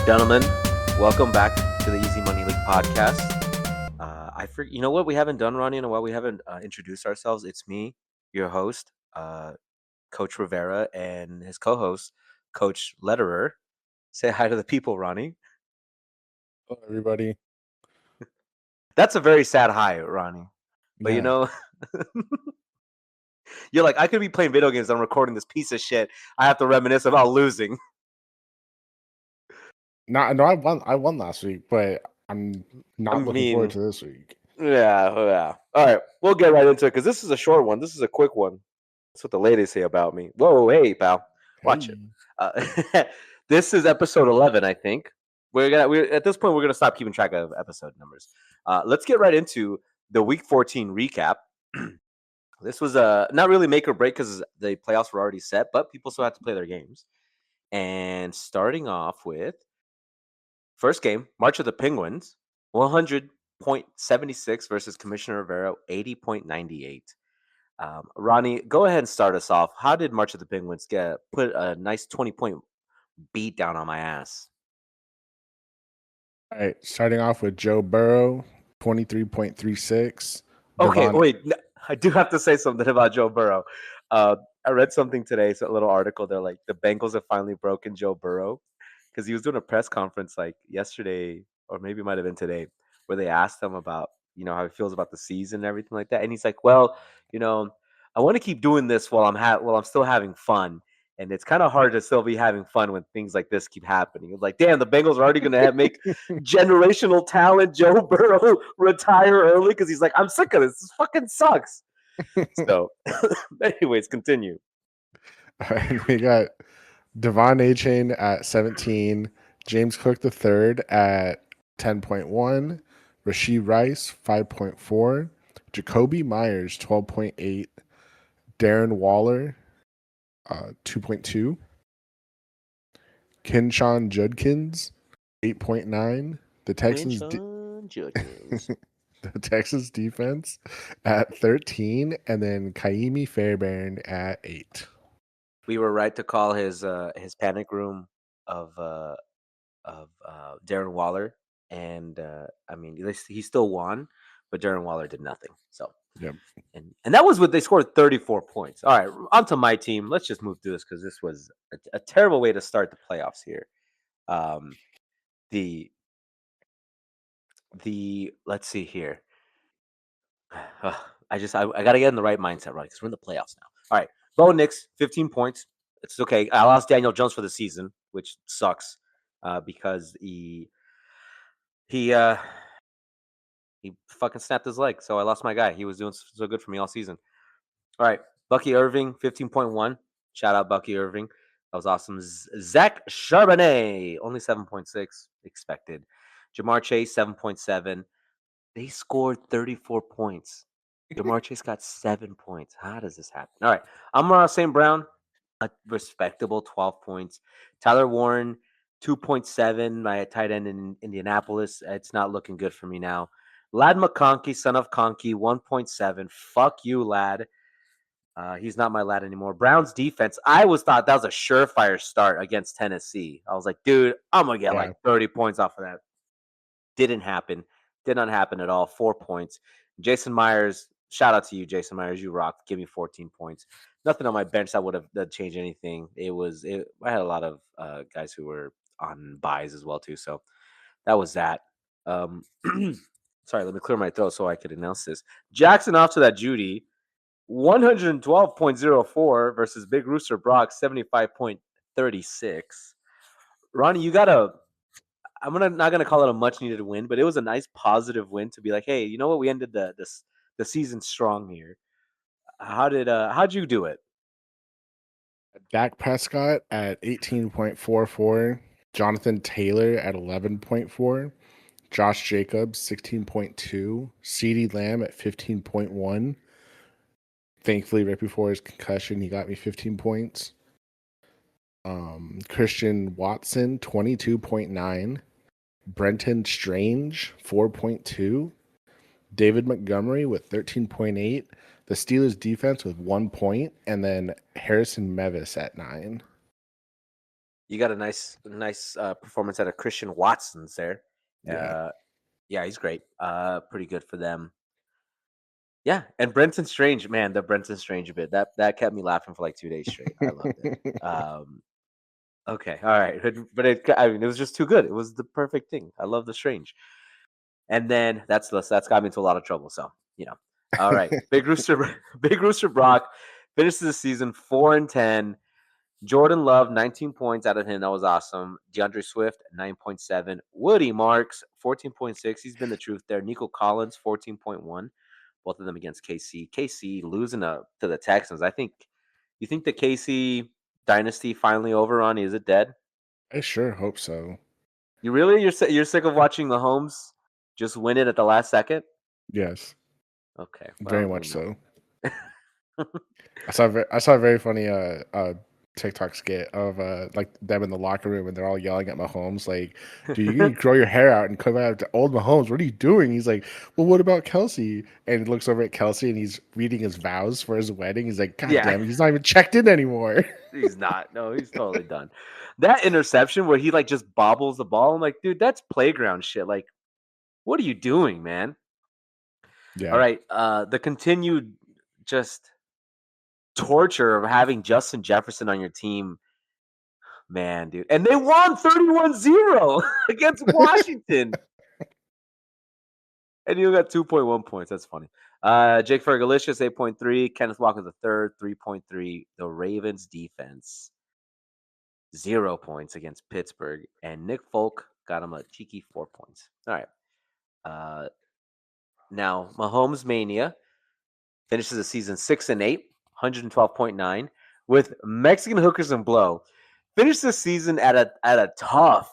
Gentlemen, welcome back to the Easy Money League podcast. You know what we haven't done, Ronnie, in a while? We haven't introduced ourselves. It's me, your host, Coach Rivera, and his co-host, Coach Lederer. Say hi to the people, Ronnie. Hello, everybody. That's a very sad hi, Ronnie. But you Yeah. know, you're like, I could be playing video games. I'm recording this piece of shit. I have to reminisce about losing. No, I won last week, but I'm not looking forward to this week. Yeah. All right, we'll get right into it because this is a short one. This is a quick one. That's what the ladies say about me. Whoa, hey, pal, watch it. This is episode 11, I think. We're at this point we're gonna stop keeping track of episode numbers. Let's get right into the Week 14 recap. This was not really make or break because the playoffs were already set, but people still had to play their games. And starting off with first game, March of the Penguins, 100.76 versus Commissioner Rivera, 80.98. Ronnie, go ahead and start us off. How did March of the Penguins put a nice 20-point beat down on my ass? All right, starting off with Joe Burrow, 23.36. Okay, wait. I do have to say something about Joe Burrow. I read something today, it's a little article. They're like, the Bengals have finally broken Joe Burrow because he was doing a press conference like yesterday, or maybe it might have been today, where they asked him about, how he feels about the season and everything like that. And he's like, well, I want to keep doing this while I'm still having fun. And it's kind of hard to still be having fun when things like this keep happening. It's like, damn, the Bengals are already going to make generational talent Joe Burrow retire early because he's like, I'm sick of this. This fucking sucks. So, anyways, continue. All right, we got Devon A-Chain at 17, James Cook III at 10.1, Rashee Rice 5.4, Jacoby Myers 12.8, Darren Waller 2.2, Kinshawn Judkins 8.9, the Texans the Texas defense at 13, and then Kaimi Fairbairn at 8. We were right to call his panic room of Darren Waller, and I mean he still won, but Darren Waller did nothing. So Yep. And that was what they scored 34 points. All right, on to my team. Let's just move through this because this was a terrible way to start the playoffs here. The let's see here. I got to get in the right mindset, right? Because we're in the playoffs now. All right, Bo Nix, 15 points. It's okay. I lost Daniel Jones for the season, which sucks because he fucking snapped his leg. So I lost my guy. He was doing so good for me all season. All right, Bucky Irving, 15.1. Shout out Bucky Irving. That was awesome. Zach Charbonnet, only 7.6 expected. Jamar Chase, 7.7. They scored 34 points. Jamar Chase got 7 points. How does this happen? All right, Amon-Ra St. Brown, a respectable 12 points. Tyler Warren, 2.7. My tight end in Indianapolis. It's not looking good for me now. Lad McConkey, son of Conkey, 1.7. Fuck you, lad. He's not my lad anymore. Browns defense. I thought that was a surefire start against Tennessee. I was like, dude, I'm going to get like 30 points off of that. Didn't happen. Did not happen at all. 4 points. Jason Myers, shout out to you, Jason Myers. You rocked. Give me 14 points. Nothing on my bench that would have changed anything. I had a lot of guys who were on buys as well, too. So that was that. Sorry, let me clear my throat so I could announce this. Jackson off to that Judy. 112.04 versus Big Rooster Brock, 75.36. Ronnie, I'm not gonna call it a much needed win, but it was a nice positive win to be like, hey, you know what? We ended the season strong here. How'd you do it? Dak Prescott at 18.44, Jonathan Taylor at 11.4, Josh Jacobs 16.2, CeeDee Lamb at 15.1. Thankfully, right before his concussion, he got me 15 points. Christian Watson, 22.9. Brenton Strange, 4.2. David Montgomery with 13.8. The Steelers defense with 1 point. And then Harrison Mevis at 9. You got a nice performance out of Christian Watson's there. Yeah. Yeah, he's great. Pretty good for them. Yeah, and Brenton Strange, man, the Brenton Strange bit that kept me laughing for like 2 days straight. I loved it. Okay, all right, but it was just too good. It was the perfect thing. I love the Strange, and then that's got me into a lot of trouble. So all right, Big Rooster, Big Rooster Brock finishes the season 4-10. Jordan Love, 19 points out of him. That was awesome. DeAndre Swift, 9.7. Woody Marks, 14.6. He's been the truth there. Nico Collins, 14.1. Both of them against KC. KC losing to the Texans. You think the KC dynasty finally over, Ronnie? Is it dead? I sure hope so. You really? You're sick of watching Mahomes just win it at the last second? Yes, Okay. very Well, much so. I saw a very funny TikTok skit of like them in the locker room and they're all yelling at Mahomes like, "Dude, you can grow your hair out and come out to old Mahomes. What are you doing?" He's like, "Well, what about Kelsey?" And he looks over at Kelsey and he's reading his vows for his wedding. He's like, "God Yeah. damn it, he's not even checked in anymore." He's not. No, he's totally done. That interception where he like just bobbles the ball, I'm like, dude, that's playground shit. Like, what are you doing, man? Yeah. All right. The continued just torture of having Justin Jefferson on your team, man, dude. And they won 31-0 against Washington. And you got 2.1 points. That's funny. Jake Fergalicious, 8.3. Kenneth Walker the third, 3.3. The Ravens defense, 0 points against Pittsburgh. And Nick Folk got him a cheeky 4 points. All right. Now, Mahomes Mania finishes the season 6-8, 112.9, with Mexican hookers and blow. Finished the season at a tough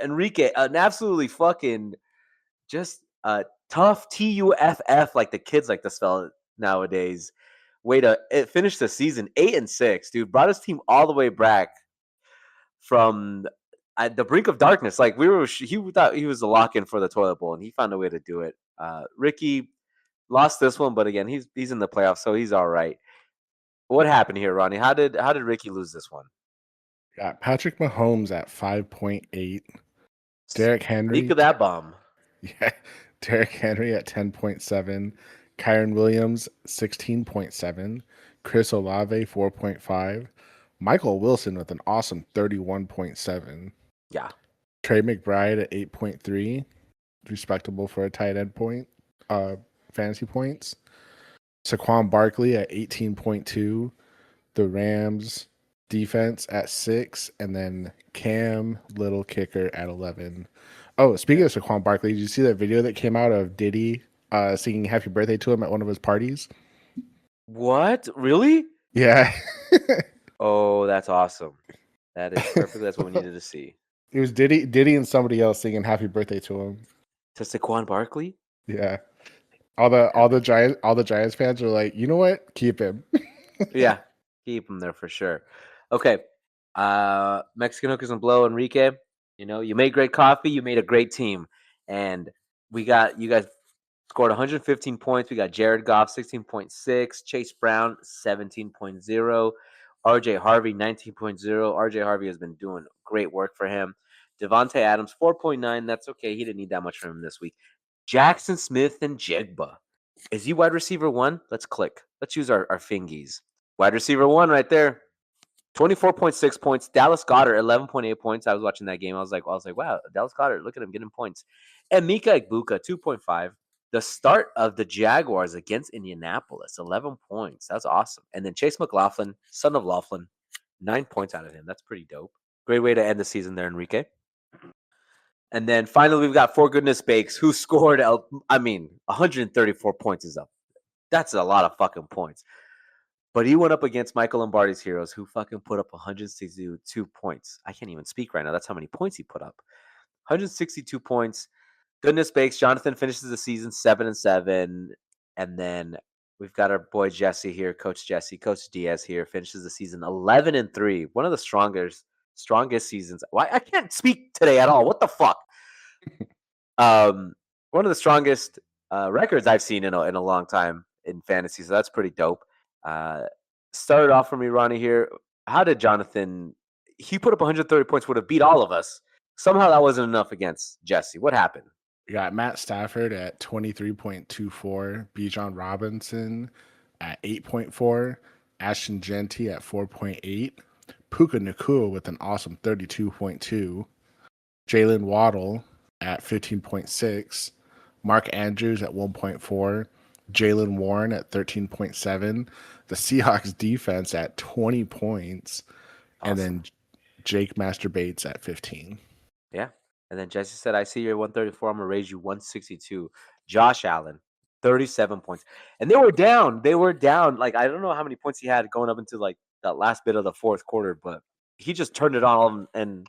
Enrique, an absolutely fucking just tough TUFF, like the kids like to spell it nowadays. Way to finish the season 8-6, dude. Brought his team all the way back from the brink of darkness. Like he thought he was a lock in for the toilet bowl, and he found a way to do it. Ricky lost this one, but again, he's in the playoffs, so he's all right. What happened here, Ronnie? How did Ricky lose this one? Got Patrick Mahomes at 5.8. Derrick Henry. Speak of that bomb. Yeah. Derrick Henry at 10.7. Kyron Williams, 16.7. Chris Olave, 4.5. Michael Wilson with an awesome 31.7. Yeah. Trey McBride at 8.3. Respectable for a tight end point. Fantasy points. Saquon Barkley at 18.2. The Rams defense at 6. And then Cam Little kicker at 11. Oh, speaking of Saquon Barkley, did you see that video that came out of Diddy singing happy birthday to him at one of his parties? What? Really? Yeah. Oh, that's awesome. That is perfect. That's what we needed to see. It was Diddy and somebody else singing happy birthday to him. To Saquon Barkley? Yeah. All the Giants fans are like, you know what? Keep him. Yeah. Keep him there for sure. Okay. Mexican hookers and blow, Enrique. You made great coffee, you made a great team. And you guys scored 115 points. We got Jared Goff, 16.6, Chase Brown, 17.0, RJ Harvey, 19.0. RJ Harvey has been doing great work for him. Devontae Adams, 4.9. That's okay. He didn't need that much from him this week. Jackson Smith and Jigba. Is he wide receiver 1? Let's click. Let's use our fingies. Wide receiver 1 right there. 24.6 points. Dallas Goedert, 11.8 points. I was watching that game. I was like, wow, Dallas Goedert, look at him getting points. And Mika Egbuka, 2.5. The start of the Jaguars against Indianapolis, 11 points. That's awesome. And then Chase McLaughlin, son of Laughlin, 9 points out of him. That's pretty dope. Great way to end the season there, Enrique. And then finally, we've got For Goodness Bakes, who scored, 134 points is up. That's a lot of fucking points. But he went up against Michael Lombardi's Heroes, who fucking put up 162 points. I can't even speak right now. That's how many points he put up. 162 points. Goodness Bakes, Jonathan finishes the season 7-7. And then we've got our boy Jesse here, Coach Jesse. Coach Diaz here finishes the season 11-3. One of the strongest seasons. Why I can't speak today at all. What the fuck? One of the strongest records I've seen in a long time in fantasy, so that's pretty dope. Uh, Started off for me, Ronnie. Here, how did Jonathan? He put up 130 points, would have beat all of us. Somehow that wasn't enough against Jesse. What happened? We got Matt Stafford at 23.24, Bijan Robinson at 8.4, Ashton Genty at 4.8, Puka Nakua with an awesome 32.2, Jalen Waddle at 15.6, Mark Andrews at 1.4, Jalen Warren at 13.7, the Seahawks defense at 20 points, and Awesome. then Jake Masturbates at 15. Yeah. And then Jesse said, I see you're 134. I'm going to raise you 162. Josh Allen, 37 points. And they were down. They were down. Like, I don't know how many points he had going up into like that last bit of the fourth quarter, but he just turned it on and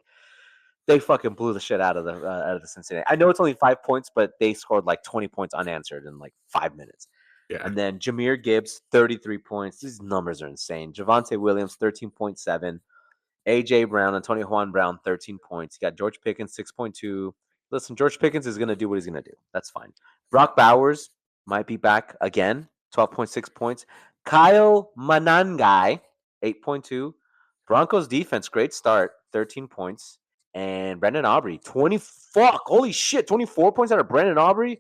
they fucking blew the shit out of the Cincinnati. I know it's only 5 points, but they scored like 20 points unanswered in like 5 minutes. Yeah. And then Jameer Gibbs, 33 points. These numbers are insane. Javonte Williams, 13.7. AJ Brown, Antonio Juan Brown, 13 points. You got George Pickens, 6.2. Listen, George Pickens is going to do what he's going to do. That's fine. Brock Bowers might be back again, 12.6 points. Kyle Manangai, 8.2. Broncos defense, great start, 13 points. And Brandon Aubrey, 20. Fuck, holy shit, 24 points out of Brandon Aubrey.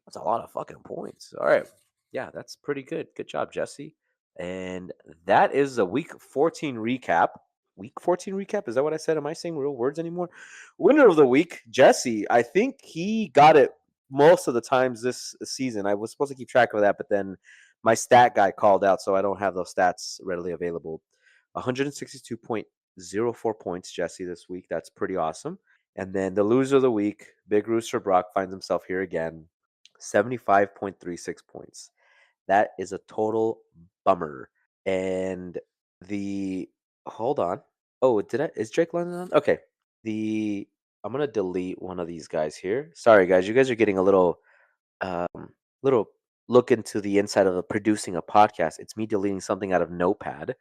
That's a lot of fucking points. All right. Yeah, that's pretty good. Good job, Jesse. And that is a week 14 recap. Week 14 recap? Is that what I said? Am I saying real words anymore? Winner of the week, Jesse. I think he got it most of the times this season. I was supposed to keep track of that, but then my stat guy called out, so I don't have those stats readily available. 162.04 points, Jesse, this week. That's pretty awesome. And then the loser of the week, Big Rooster Brock, finds himself here again. 75.36 points. That is a total bummer. And the hold on. Oh, is Drake London on? Okay. The I'm gonna delete one of these guys here. Sorry guys, you guys are getting a little look into the inside of producing a podcast. It's me deleting something out of Notepad.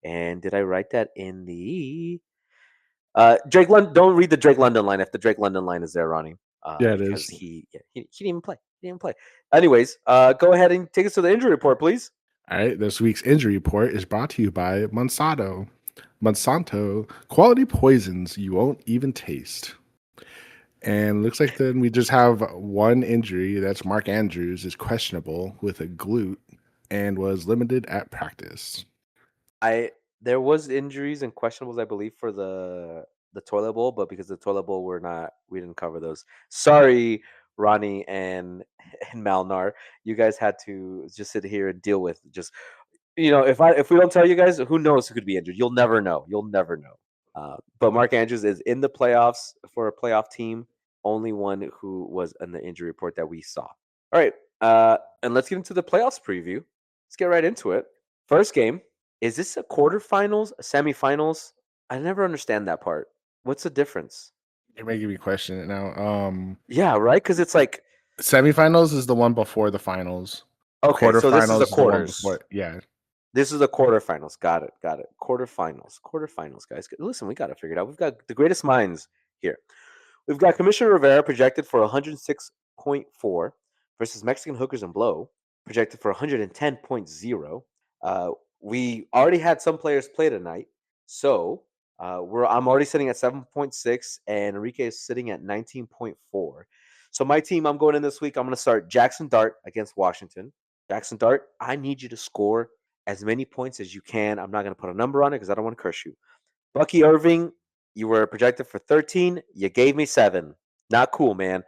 And did I write that in the Drake London? Don't read the Drake London line if the Drake London line is there, Ronnie. Yeah, it Because is. he didn't even play. He didn't play. Anyways, go ahead and take us to the injury report, please. All right, this week's injury report is brought to you by Monsanto. Monsanto, quality poisons you won't even taste. And looks like then we just have one injury. That's Mark Andrews is questionable with a glute and was limited at practice. There was injuries and questionables, I believe, for the toilet bowl, but because the toilet bowl we didn't cover those. Sorry, Ronnie and and Malnar, you guys had to just sit here and deal with just if we don't tell you guys, who knows who could be injured? You'll never know. You'll never know. But Mark Andrews is in the playoffs for a playoff team. Only one who was in the injury report that we saw. All right, and let's get into the playoffs preview. Let's get right into it. First game. Is this a quarterfinals, a semifinals? I never understand that part. What's the difference? You're making me question it now. Yeah, right. Because it's like Semifinals is the one before the finals. okay, so this is Quarterfinals the is the one quarters. before. Yeah. This is the quarterfinals. Got it. Got it. Quarterfinals, guys. Listen, we got to figure it out. We've got the greatest minds here. We've got Commissioner Rivera projected for 106.4 versus Mexican Hookers and Blow projected for 110.0. We already had some players play tonight, so I'm already sitting at 7.6, and Enrique is sitting at 19.4. So my team, I'm going in this week. I'm going to start Jackson Dart against Washington. Jackson Dart, I need you to score as many points as you can. I'm not going to put a number on it because I don't want to curse you. Bucky Irving, you were projected for 13. You gave me 7. Not cool, man.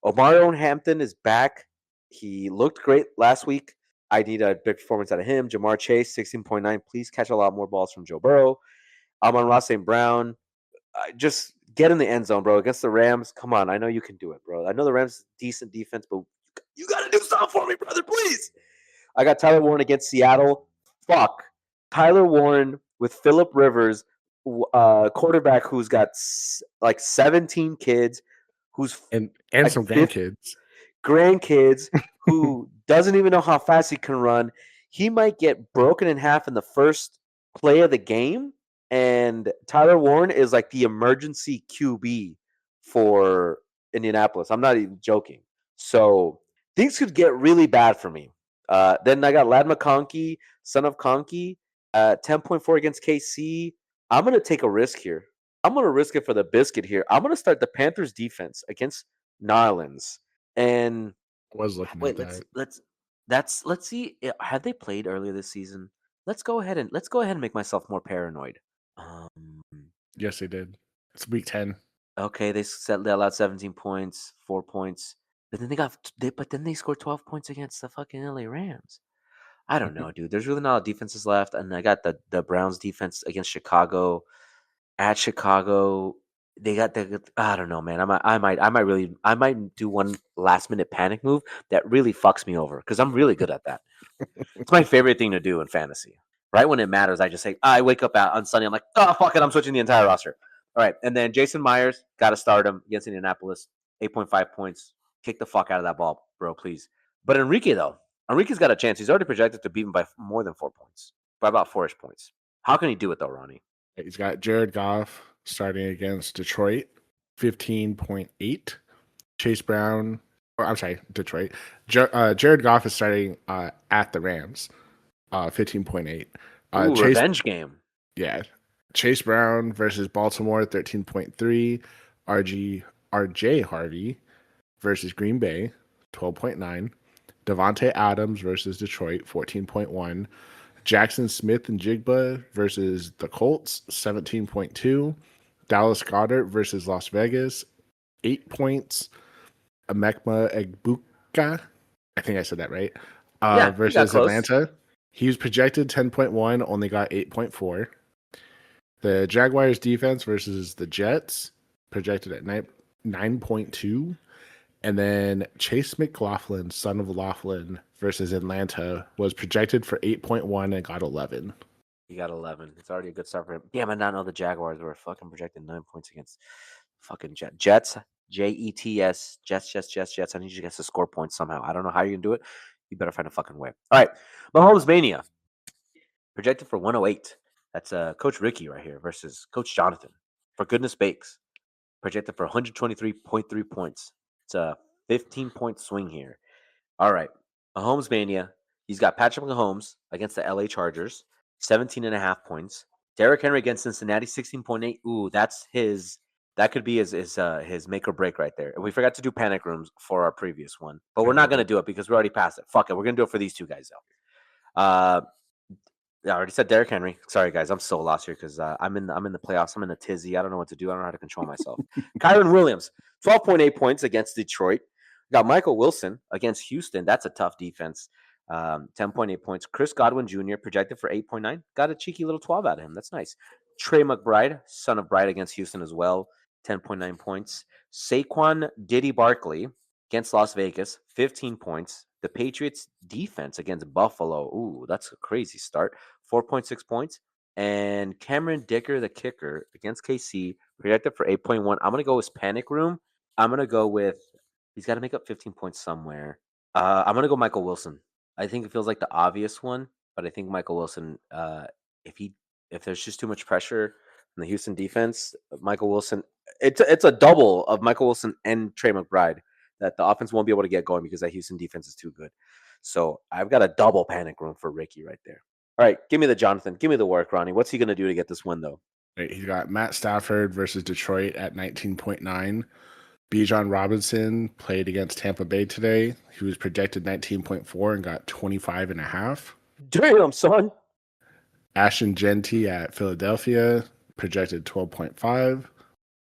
Omarion Hampton is back. He looked great last week. I need a big performance out of him. Jamar Chase, 16.9. Please catch a lot more balls from Joe Burrow. Amon-Ra St. Brown, just get in the end zone, bro. Against the Rams, come on. I know you can do it, bro. I know the Rams decent defense, but you got to do something for me, brother, please. I got Tyler Warren against Seattle. Fuck. Tyler Warren with Phillip Rivers, quarterback who's got like 17 kids, who's And like some grandkids. grandkids, who doesn't even know how fast he can run. He might get broken in half in the first play of the game. And Tyler Warren is like the emergency QB for Indianapolis. I'm not even joking. So things could get really bad for me. Then I got Lad McConkey, son of Conkey, 10.4 against KC. I'm gonna take a risk here. I'm gonna risk it for the biscuit here. I'm gonna start the Panthers defense against Narlands. And I was looking at wait, that. let's see. Have they played earlier this season? Let's go ahead and make myself more paranoid. Um, Yes, they did. It's week 10. okay, they allowed 17 points, 4 points, but then they scored 12 points against the fucking LA Rams. I don't know, dude. There's really not a lot of defenses left, and I got the Browns defense against Chicago at Chicago. They got the I don't know, man. I might do one last minute panic move that really fucks me over because I'm really good at that. It's my favorite thing to do in fantasy. Right when it matters, I just say I wake up on Sunday. I'm like, oh fuck it, I'm switching the entire roster. All right, and then Jason Myers got to start him against Indianapolis. 8.5 points. Kick the fuck out of that ball, bro, please. But Enrique's got a chance. He's already projected to beat him by more than 4 points, by about 4ish points. How can he do it though, Ronnie? He's got Jared Goff starting against Detroit, 15.8. Chase Brown, or I'm sorry, Detroit. Jared Goff is starting at the Rams, 15.8. Ooh, Chase, revenge game. yeah. Chase Brown versus Baltimore, 13.3. RJ Harvey versus Green Bay, 12.9. Devontae Adams versus Detroit, 14.1. Jackson Smith and Jigba versus the Colts, 17.2. Dallas Goddard versus Las Vegas, 8 points. Emekma Egbuka, I think I said that right, Yeah, you got versus close. Atlanta. He was projected 10.1, only got 8.4. The Jaguars defense versus the Jets, projected at 9.2. And then Chase McLaughlin, son of Laughlin, versus Atlanta was projected for 8.1 and got 11. You got 11. It's already a good start for him. Damn, I not know the Jaguars were fucking projected 9 points against fucking Jets. Jets. Jets. I need you guys to score points somehow. I don't know how you're gonna do it. You better find a fucking way. All right, Mahomes Mania projected for 108. That's Coach Ricky right here versus Coach Jonathan. For goodness sakes, projected for 123.3 points. It's a 15-point swing here. All right. Mahomes Mania. He's got Patrick Mahomes against the LA Chargers, 17.5 points. Derrick Henry against Cincinnati, 16.8. Ooh, that's his. That could be his make or break right there. And we forgot to do panic rooms for our previous one, but we're not gonna do it because we already passed it. Fuck it, we're gonna do it for these two guys though. Yeah, I already said Derrick Henry. Sorry guys, I'm so lost here because I'm in the playoffs. I'm in a tizzy. I don't know what to do. I don't know how to control myself. Kyron Williams, 12.8 points against Detroit. Got Michael Wilson against Houston. That's a tough defense. 10.8 points. Chris Godwin Jr. projected for 8.9. Got a cheeky little 12 out of him. That's nice. Trey McBride, son of Bride against Houston as well. 10.9 points. Saquon Diddy Barkley against Las Vegas, 15 points. The Patriots defense against Buffalo. Ooh, that's a crazy start. 4.6 points. And Cameron Dicker, the kicker, against KC, projected for 8.1. I'm going to go with Panic Room. I'm going to go with, he's got to make up 15 points somewhere. I'm going to go Michael Wilson. I think it feels like the obvious one, but I think Michael Wilson, if he if there's just too much pressure on the Houston defense, Michael Wilson, it's a double of Michael Wilson and Trey McBride that the offense won't be able to get going because that Houston defense is too good. So I've got a double panic room for Ricky right there. All right, give me the Jonathan. Give me the work, Ronnie. What's he going to do to get this win, though? Right, he's got Matt Stafford versus Detroit at 19.9. Bijan Robinson played against Tampa Bay today. He was projected 19.4 and got 25.5. Damn, son. Ashton Genty at Philadelphia, projected 12.5.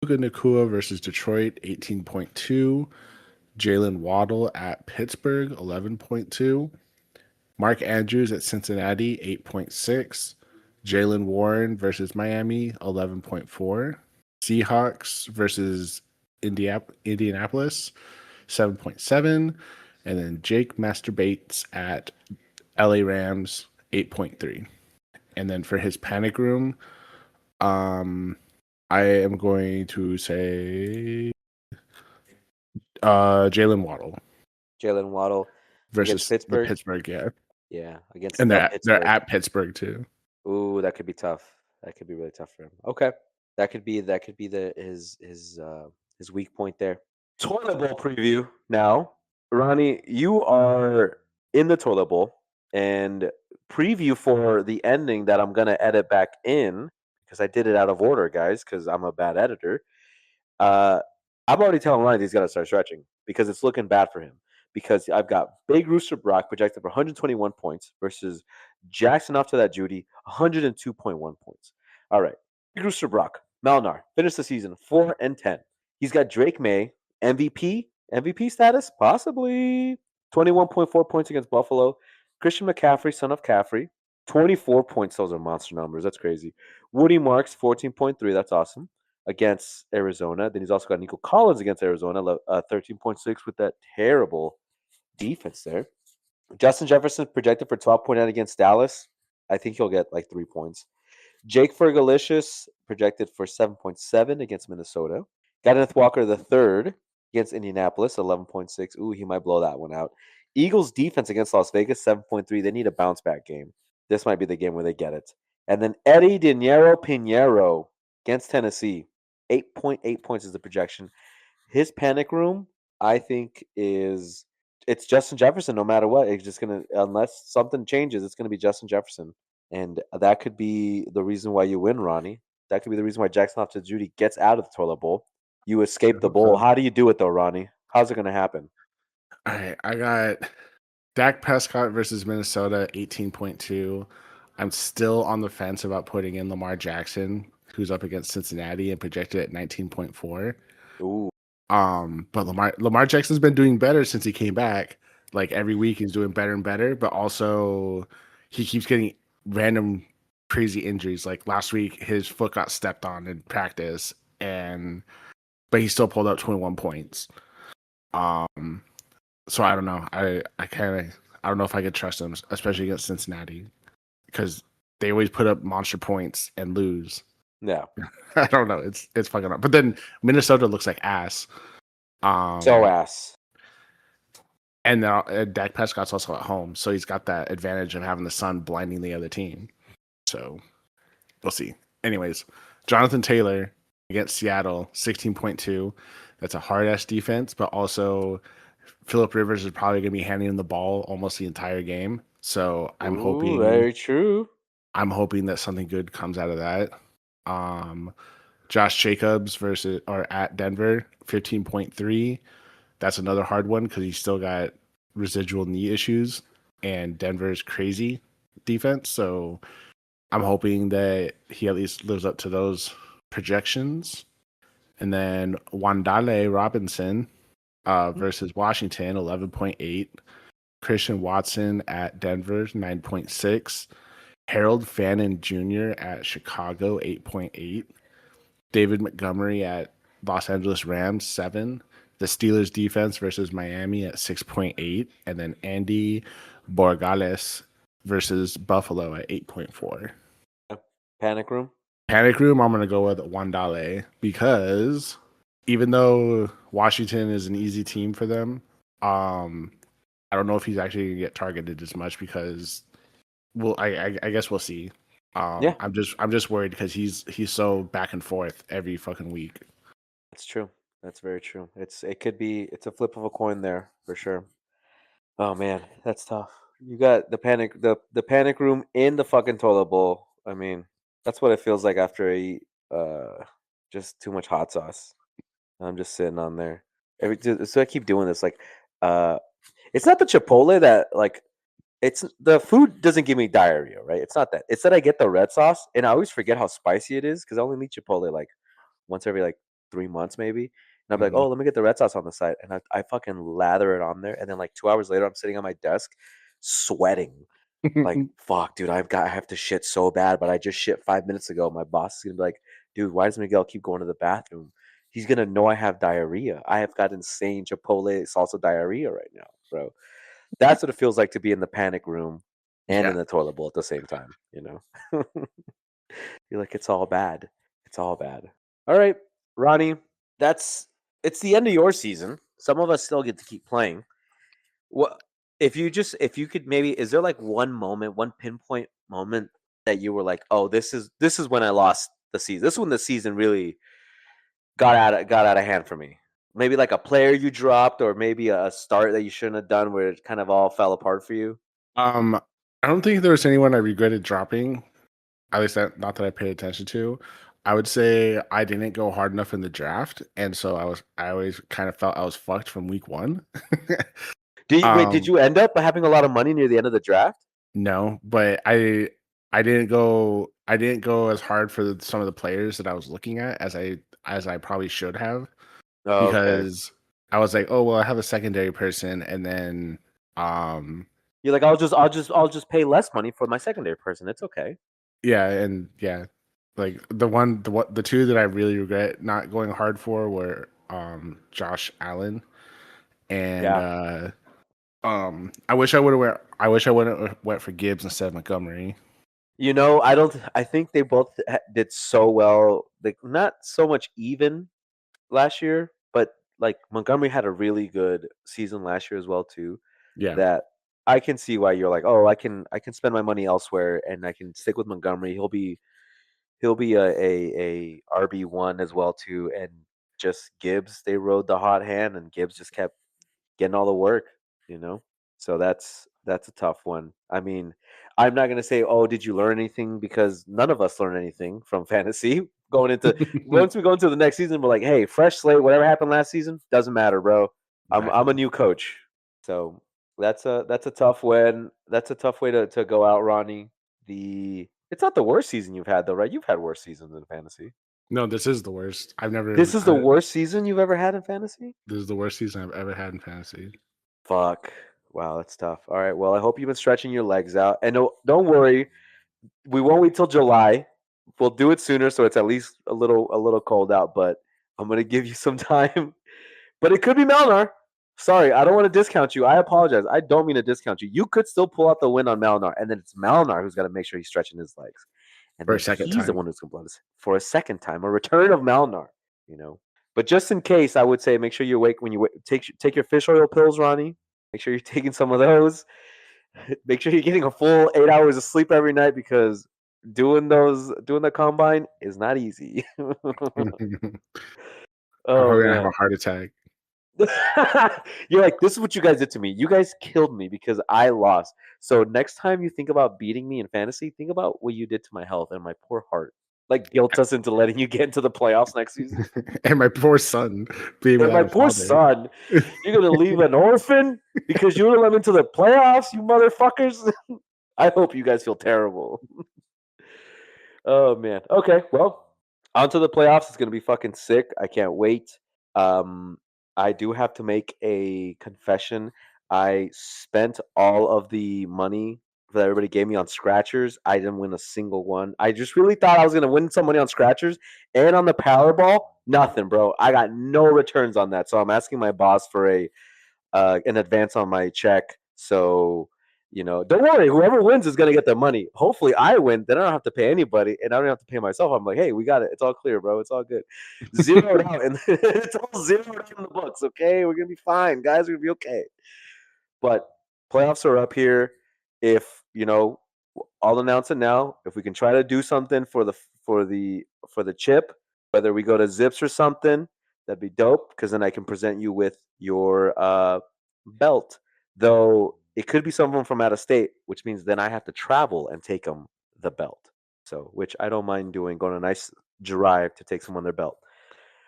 Puka Nakua versus Detroit, 18.2. Jalen Waddle at Pittsburgh, 11.2. Mark Andrews at Cincinnati, 8.6. Jalen Warren versus Miami, 11.4. Seahawks versus Indianapolis, 7.7. And then Jake Masturbates at LA Rams, 8.3. And then for his panic room, I am going to say Jalen Waddle Jalen Waddle against versus the Pittsburgh. Pittsburgh, yeah. Yeah, against And the they're Pittsburgh. at Pittsburgh too. Ooh, that could be tough. That could be really tough for him. Okay, that could be his weak point there. Toilet bowl preview now. Ronnie, you are in the toilet bowl and preview for the ending that I'm going to edit back in because I did it out of order, guys, because I'm a bad editor. Uh, I'm already telling Ryan he's got to start stretching because it's looking bad for him. Because I've got Big Rooster Brock projected for 121 points versus Jackson off to that Judy, 102.1 points. All right. Big Rooster Brock, Malnar, finished the season 4-10. He's got Drake May, MVP status? Possibly. 21.4 points against Buffalo. Christian McCaffrey, son of Caffrey, 24 points. Those are monster numbers. That's crazy. Woody Marks, 14.3. That's awesome against Arizona. Then he's also got Nico Collins against Arizona, 13.6 with that terrible defense there. Justin Jefferson projected for 12.9 against Dallas. I think he'll get like 3 points. Jake Fergalicious projected for 7.7 against Minnesota. Kenneth Walker the third against Indianapolis, 11.6. Ooh, he might blow that one out. Eagles defense against Las Vegas, 7.3. They need a bounce back game. This might be the game where they get it. And then Eddie Dinero Pinheiro against Tennessee, 8.8 points is the projection. His panic room, I think, is it's Justin Jefferson no matter what. It's just gonna unless something changes, it's gonna be Justin Jefferson. And that could be the reason why you win, Ronnie. That could be the reason why Jackson After Judy gets out of the toilet bowl. You escape I the hope bowl. so. How do you do it though, Ronnie? How's it gonna happen? All right, I got Dak Prescott versus Minnesota, 18.2. I'm still on the fence about putting in Lamar Jackson, who's up against Cincinnati and projected at 19.4. Ooh. But Lamar Jackson's been doing better since he came back. Like every week he's doing better and better, but also he keeps getting random crazy injuries. Like last week his foot got stepped on in practice and but he still pulled up 21 points. Um so I don't know. I don't know if I could trust him, especially against Cincinnati, because they always put up monster points and lose. Yeah. I don't know. It's fucking up. But then Minnesota looks like ass. So Um ass. And now Dak Prescott's also at home, so he's got that advantage of having the sun blinding the other team. So we'll see. Anyways, Jonathan Taylor against Seattle, 16.2. That's a hard ass defense, but also Philip Rivers is probably going to be handing him the ball almost the entire game. So Ooh, very true. I'm hoping that something good comes out of that. Um, Josh Jacobs versus or at Denver, 15.3. That's another hard one because he's still got residual knee issues, and Denver's crazy defense. So I'm hoping that he at least lives up to those projections. And then Wandale Robinson versus Washington, 11.8. Christian Watson at Denver, 9.6. Harold Fannin Jr. at Chicago, 8.8. David Montgomery at Los Angeles Rams, 7. The Steelers defense versus Miami at 6.8. And then Andy Borgales versus Buffalo at 8.4. Panic room. Panic room, I'm going to go with Wandale because even though Washington is an easy team for them, I don't know if he's actually going to get targeted as much because I guess we'll see. Yeah, I'm just worried because he's so back and forth every fucking week. that's true. That's very true. It's a flip of a coin there for sure. Oh man, that's tough. You got the panic room in the fucking toilet bowl. I mean, that's what it feels like after I eat just too much hot sauce. I'm just sitting on there. So I keep doing this. Like, uh, it's not the Chipotle that like it's the food doesn't give me diarrhea, right? It's not that. It's that I get the red sauce and I always forget how spicy it is because I only eat Chipotle like once every like 3 months maybe. And I'll be like, Mhm. oh, let me get the red sauce on the side. And I fucking lather it on there. And then like 2 hours later, I'm sitting on my desk sweating. Like, fuck, dude, I have to shit so bad, but I just shit 5 minutes ago. My boss is gonna be like, dude, why does Miguel keep going to the bathroom? He's gonna know I have diarrhea. I have got insane Chipotle salsa diarrhea right now, bro. That's what it feels like to be in the panic room and in Yeah. the toilet bowl at the same time, you know? You're like, it's all bad. It's all bad. All right, Ronnie, that's it's the end of your season. Some of us still get to keep playing. What if you could maybe is there like one moment, one pinpoint moment that you were like, "Oh, this is when I lost the season. This is when the season really got out of hand for me." Maybe like a player you dropped, or maybe a start that you shouldn't have done, where it kind of all fell apart for you. I don't think there was anyone I regretted dropping. At least not that I paid attention to. I would say I didn't go hard enough in the draft, and so I always kind of felt I was fucked from week one. Did um, you end up having a lot of money near the end of the draft? no, but I didn't go as hard for some of the players that I was looking at as I probably should have, Oh, okay. because I was like, oh well, I have a secondary person, and then um You're like, I'll just pay less money for my secondary person. It's okay. yeah, and yeah, like the two that I really regret not going hard for were Josh Allen and Yeah. I wish I wouldn't went for Gibbs instead of Montgomery. I don't. I think they both did so well. Like, not so much even last year, but like Montgomery had a really good season last year as well too. Yeah. That I can see why you're like, oh, I can spend my money elsewhere and I can stick with Montgomery. He'll be a RB1 as well too, and just Gibbs. They rode the hot hand, and Gibbs just kept getting all the work, you know? So that's a tough one. I mean, I'm not gonna say, "Oh, did you learn anything?" Because none of us learn anything from fantasy. Going into Once we go into the next season, we're like, "Hey, fresh slate. Whatever happened last season doesn't matter, bro. I'm a Exactly. new coach." So that's a tough one. That's a tough way to go out, Ronnie. It's not the worst season you've had though, right? You've had worse seasons in fantasy. No, this is the worst. This is the worst season you've ever had in fantasy? This is the worst season I've ever had in fantasy. Fuck. Wow, that's tough. All right. Well, I hope you've been stretching your legs out. And don't worry, we won't wait till July. We'll do it sooner, so it's at least a little cold out. But I'm gonna give you some time. But it could be Melnar. Sorry, I don't want to discount you. I apologize. I don't mean to discount you. You could still pull out the win on Melnar, and then it's Melnar who's got to make sure he's stretching his legs, and For a then second he's the time. one who's gonna blow this for a second time, a return of Melnar. You know. But just in case, I would say make sure you wake when you take your fish oil pills, Ronnie. Make sure you're taking some of those. Make sure you're getting a full 8 hours of sleep every night, because doing the combine is not easy. I'm Oh probably gonna have a man. heart attack. You're like, this is what you guys did to me. You guys killed me because I lost. So next time you think about beating me in fantasy, think about what you did to my health and my poor heart. Like, guilt us into letting you get into the playoffs next season. And my poor son being And without my a poor father. son, you're gonna leave an orphan because you would have let him into the playoffs, you motherfuckers. I hope you guys feel terrible. Oh man. Okay. Well, on to the playoffs. It's gonna be fucking sick. I can't wait. Um, I do have to make a confession. I spent all of the money that everybody gave me on scratchers. I didn't win a single one. I just really thought I was gonna win some money on scratchers and on the Powerball. Nothing, bro. I got no returns on that. So I'm asking my boss for an advance on my check. So, don't worry. Whoever wins is gonna get their money. Hopefully, I win. Then I don't have to pay anybody, and I don't have to pay myself. I'm like, hey, we got it. It's all clear, bro. It's all good. Zeroed out, and it's all zeroed out in the books. Okay, we're gonna be fine, guys. We're gonna be okay. But playoffs are up here. If I'll announce it now. If we can try to do something for the chip, whether we go to Zips or something, that'd be dope. Because then I can present you with your belt. Though it could be someone from out of state, which means then I have to travel and take them the belt. So, which I don't mind doing, going on a nice drive to take someone their belt.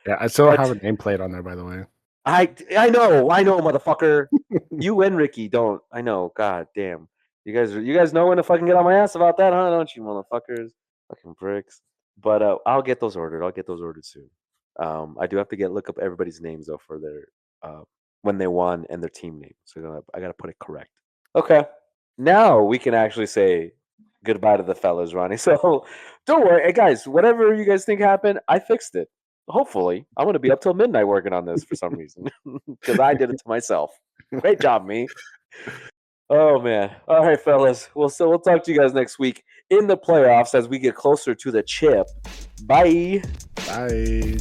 Yeah, I still have But a nameplate on there, by the way. I know, motherfucker. You and Ricky don't. I know. God damn. You guys know when to fucking get on my ass about that, huh? Don't you, motherfuckers? Fucking bricks. But I'll get those ordered. I'll get those ordered soon. I do have to look up everybody's names though for their when they won and their team name. So I gotta put it correct. Okay. Now we can actually say goodbye to the fellas, Ronnie. So don't worry, hey guys. Whatever you guys think happened, I fixed it. Hopefully, I'm gonna be up till midnight working on this for some reason because I did it to myself. Great job, me. Oh man. All right, fellas. We'll talk to you guys next week in the playoffs as we get closer to the chip. Bye. Bye.